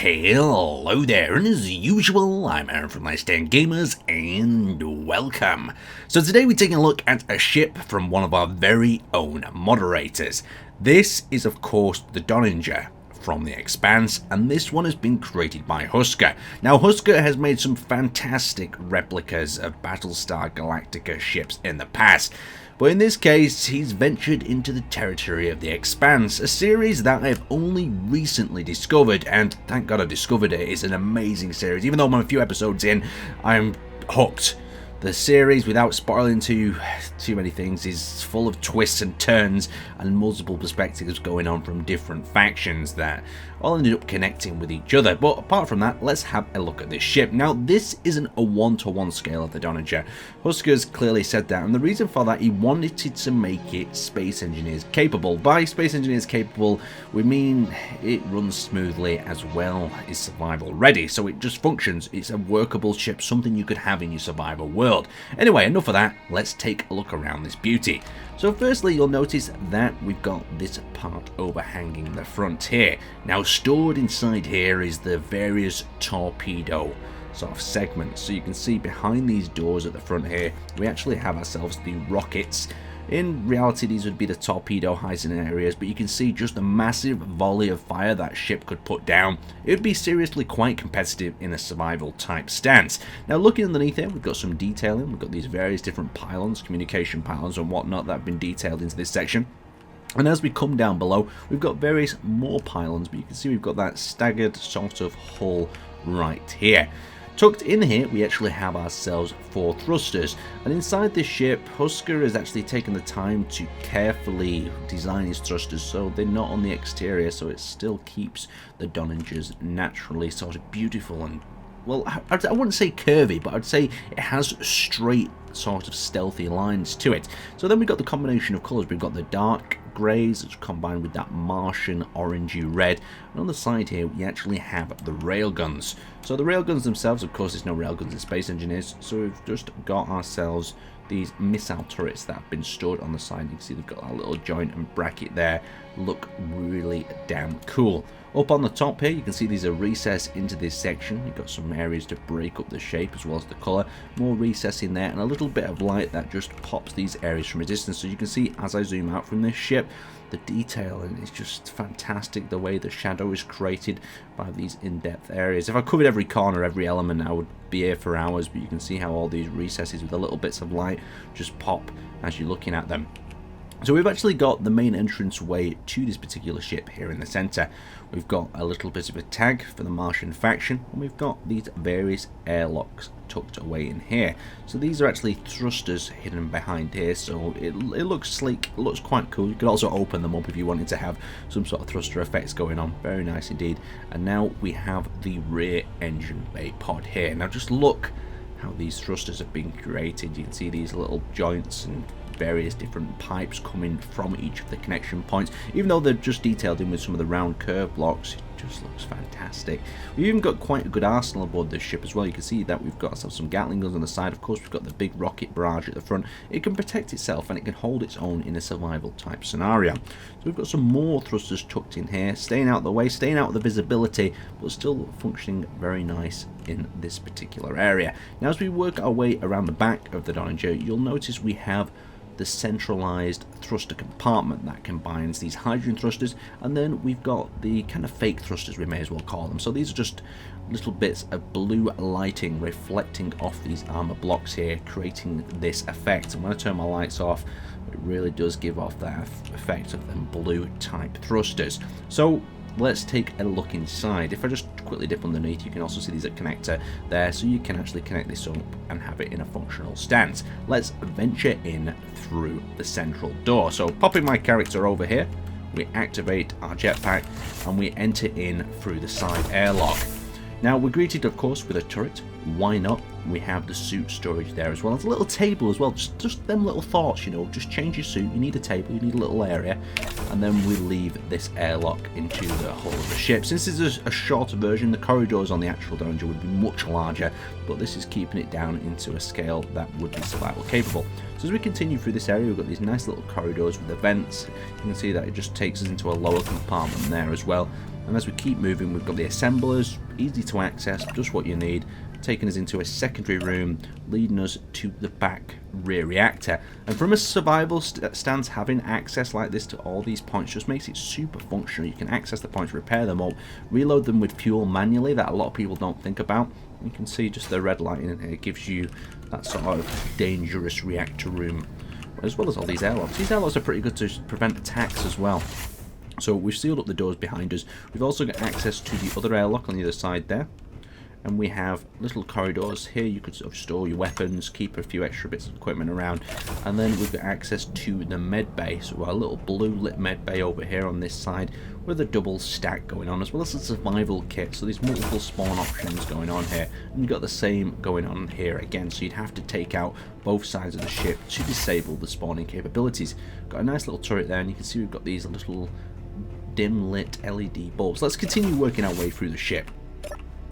Hello there, and as usual, I'm Aaron from Laststandgamers, and welcome. So today we're taking a look at a ship from one of our very own moderators. This is of course the Donnager from the Expanse, and this one has been created by Husker. Now Husker has made some fantastic replicas of Battlestar Galactica ships in the past, but in this case, he's ventured into the territory of the Expanse, a series that I've only recently discovered, and thank God I discovered it. It's an amazing series. Even though I'm a few episodes in, I'm hooked. The series, without spoiling too many things, is full of twists and turns and multiple perspectives going on from different factions that all ended up connecting with each other. But apart from that, let's have a look at this ship. Now, this isn't a one-to-one scale of the Donnager. Husker's clearly said that, and the reason for that, he wanted to make it Space Engineers capable. By Space Engineers capable, we mean it runs smoothly as well as survival ready, so it just functions. It's a workable ship, something you could have in your survival world. Anyway, enough of that, let's take a look around this beauty. So firstly, you'll notice that we've got this part overhanging the front here. Now stored inside here is the various torpedo sort of segments. So you can see behind these doors at the front here, we actually have ourselves the rockets. In reality, these would be the torpedo hiding areas, but you can see just a massive volley of fire that ship could put down. It would be seriously quite competitive in a survival type stance. Now looking underneath here, we've got some detailing. We've got these various different pylons, communication pylons and whatnot that have been detailed into this section. And as we come down below, we've got various more pylons, but you can see we've got that staggered sort of hull right here. Tucked in here, we actually have ourselves 4 thrusters, and inside this ship, Husker has actually taken the time to carefully design his thrusters so they're not on the exterior, so it still keeps the Donnagers naturally sort of beautiful and, well, I wouldn't say curvy, but I'd say it has straight sort of stealthy lines to it. So then we've got the combination of colours. We've got the dark greys that's combined with that Martian orangey red, and on the side here we actually have the railguns. So the railguns themselves, of course, there's no railguns in Space Engineers, so we've just got ourselves these missile turrets that have been stored on the side. You can see they've got that little joint and bracket there, look really damn cool. Up on the top here, you can see there's a recess into this section. You've got some areas to break up the shape as well as the colour. More recess in there and a little bit of light that just pops these areas from a distance. So you can see as I zoom out from this ship, the detail, and it's just fantastic the way the shadow is created by these in-depth areas. If I covered every corner, every element, I would be here for hours, but you can see how all these recesses with the little bits of light just pop as you're looking at them. So we've actually got the main entrance way to this particular ship here in the centre. We've got a little bit of a tag for the Martian faction, and we've got these various airlocks tucked away in here. So these are actually thrusters hidden behind here, so it looks sleek, it looks quite cool. You could also open them up if you wanted to have some sort of thruster effects going on. Very nice indeed. And now we have the rear engine bay pod here. Now just look how these thrusters have been created. You can see these little joints and various different pipes coming from each of the connection points. Even though they're just detailed in with some of the round curve blocks, it just looks fantastic. We've even got quite a good arsenal aboard this ship as well. You can see that we've got ourselves some Gatling guns on the side. Of course, we've got the big rocket barrage at the front. It can protect itself and it can hold its own in a survival type scenario. So we've got some more thrusters tucked in here, staying out of the way, staying out of the visibility, but still functioning very nice in this particular area. Now as we work our way around the back of the Donnager, you'll notice we have the centralized thruster compartment that combines these hydrogen thrusters, and then we've got the kind of fake thrusters, we may as well call them. So these are just little bits of blue lighting reflecting off these armor blocks here, creating this effect. And when I turn my lights off, it really does give off that effect of them blue type thrusters. So let's take a look inside. If I just quickly dip underneath, you can also see there's a connector there, so you can actually connect this up and have it in a functional stance. Let's venture in through the central door. So popping my character over here, we activate our jetpack and we enter in through the side airlock. Now we're greeted of course with a turret. Why not? We have the suit storage there as well. There's a little table as well, just them little thoughts, you know, just change your suit, you need a table, you need a little area, and then we leave this airlock into the hull of the ship. Since this is a shorter version, the corridors on the actual Donnager would be much larger, but this is keeping it down into a scale that would be survival capable. So as we continue through this area, we've got these nice little corridors with the vents. You can see that it just takes us into a lower compartment there as well. And as we keep moving, we've got the assemblers, easy to access, just what you need, taking us into a secondary room, leading us to the back rear reactor. And from a survival stance, having access like this to all these points just makes it super functional. You can access the points, repair them all, reload them with fuel manually, that a lot of people don't think about. You can see just the red lighting in here gives you that sort of dangerous reactor room, as well as all these airlocks. These airlocks are pretty good to prevent attacks as well. So we've sealed up the doors behind us. We've also got access to the other airlock on the other side there. And we have little corridors here. You could sort of store your weapons, keep a few extra bits of equipment around. And then we've got access to the med bay. So we've got a little blue lit med bay over here on this side with a double stack going on, as well as a survival kit. So there's multiple spawn options going on here. And you've got the same going on here again. So you'd have to take out both sides of the ship to disable the spawning capabilities. Got a nice little turret there, and you can see we've got these little dim lit LED bulbs. Let's continue working our way through the ship.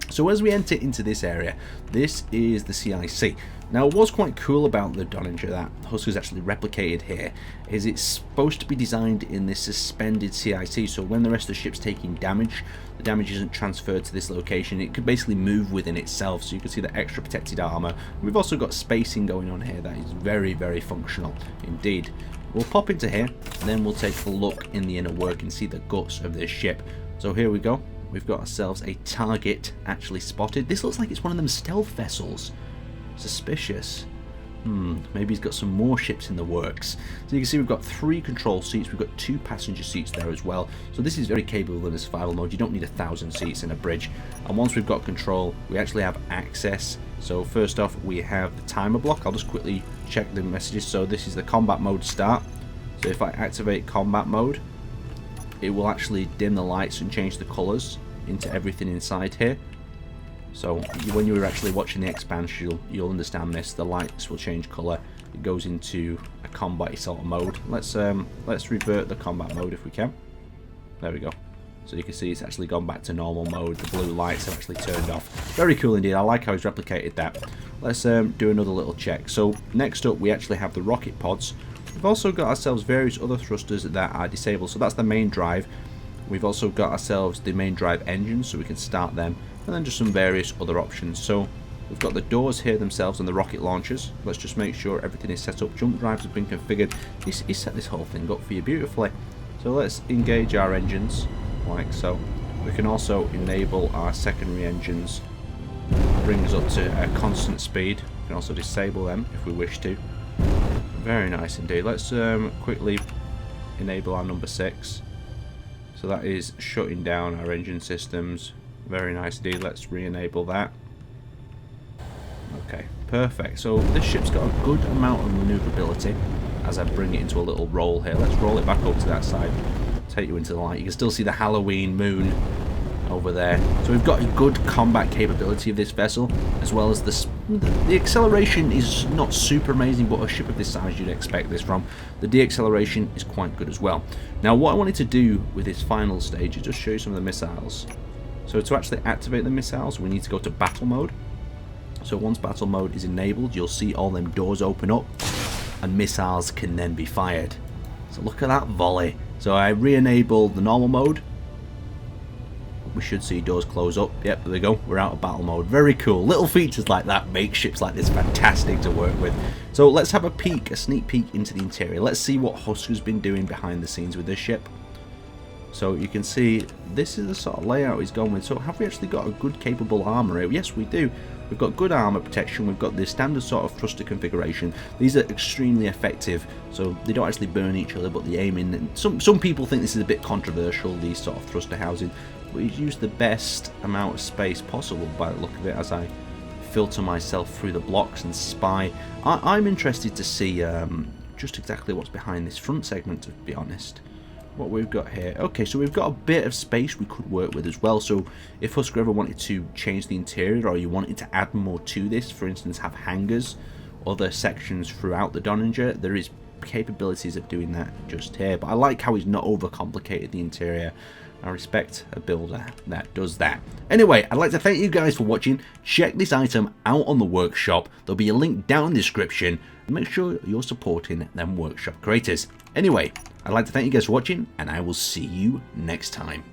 So as we enter into this area, this is the CIC. Now what's quite cool about the Donnager that Husker's actually replicated here is it's supposed to be designed in this suspended CIC, so when the rest of the ship's taking damage, the damage isn't transferred to this location. It could basically move within itself, so you can see the extra protected armor. We've also got spacing going on here that is very, very functional indeed. We'll pop into here, and then we'll take a look in the inner work and see the guts of this ship. So here we go. We've got ourselves a target actually spotted. This looks like it's one of them stealth vessels. Suspicious. Maybe he's got some more ships in the works. So you can see we've got 3 control seats. We've got 2 passenger seats there as well. So this is very capable in a survival mode. You don't need 1,000 seats in a bridge. And once we've got control, we actually have access. So first off, we have the timer block. I'll just quickly check the messages. So this is the combat mode start. So if I activate combat mode, it will actually dim the lights and change the colours into everything inside here. So when you're actually watching the Expanse, you'll understand this. The lights will change colour. It goes into a combat sort of mode. Let's revert the combat mode if we can. There we go. So you can see it's actually gone back to normal mode. The blue lights have actually turned off. Very cool indeed. I like how he's replicated that. Let's do another little check. So next up, we actually have the rocket pods. We've also got ourselves various other thrusters that are disabled. So that's the main drive. We've also got ourselves the main drive engines, so we can start them. And then just some various other options. So we've got the doors here themselves and the rocket launchers. Let's just make sure everything is set up. Jump drives have been configured. He's set this whole thing up for you beautifully. So let's engage our engines, like so. We can also enable our secondary engines. Bring us up to a constant speed. We can also disable them if we wish to. Very nice indeed. Let's quickly enable our number 6. So that is shutting down our engine systems. Very nice indeed. Let's re-enable that. Okay, perfect. So this ship's got a good amount of maneuverability as I bring it into a little roll here. Let's roll it back over to that side. Take you into the light. You can still see the Halloween moon over there. So we've got a good combat capability of this vessel, as well as the acceleration is not super amazing, but a ship of this size you'd expect this from. The deacceleration is quite good as well. Now what I wanted to do with this final stage is just show you some of the missiles. So to actually activate the missiles, we need to go to battle mode. So once battle mode is enabled, you'll see all them doors open up and missiles can then be fired. So look at that volley. So I re-enabled the normal mode. We should see doors close up. Yep, there we go. We're out of battle mode. Very cool. Little features like that make ships like this fantastic to work with. So let's have a sneak peek into the interior. Let's see what Husker's been doing behind the scenes with this ship. So you can see this is the sort of layout he's gone with. So have we actually got a good capable armor here? Yes, we do. We've got good armor protection. We've got the standard sort of thruster configuration. These are extremely effective. So they don't actually burn each other, but they aim in. Some people think this is a bit controversial, these sort of thruster housing. But he's used the best amount of space possible by the look of it as I filter myself through the blocks and spy. I'm interested to see just exactly what's behind this front segment, to be honest. What we've got here. Okay, so we've got a bit of space we could work with as well. So if Husker ever wanted to change the interior, or you wanted to add more to this, for instance have hangars, other sections throughout the Donnager, there is capabilities of doing that just here. But I like how he's not overcomplicated the interior. I respect a builder that does that. Anyway, I'd like to thank you guys for watching. Check this item out on the workshop. There'll be a link down in the description. Make sure you're supporting them workshop creators. Anyway, I'd like to thank you guys for watching, and I will see you next time.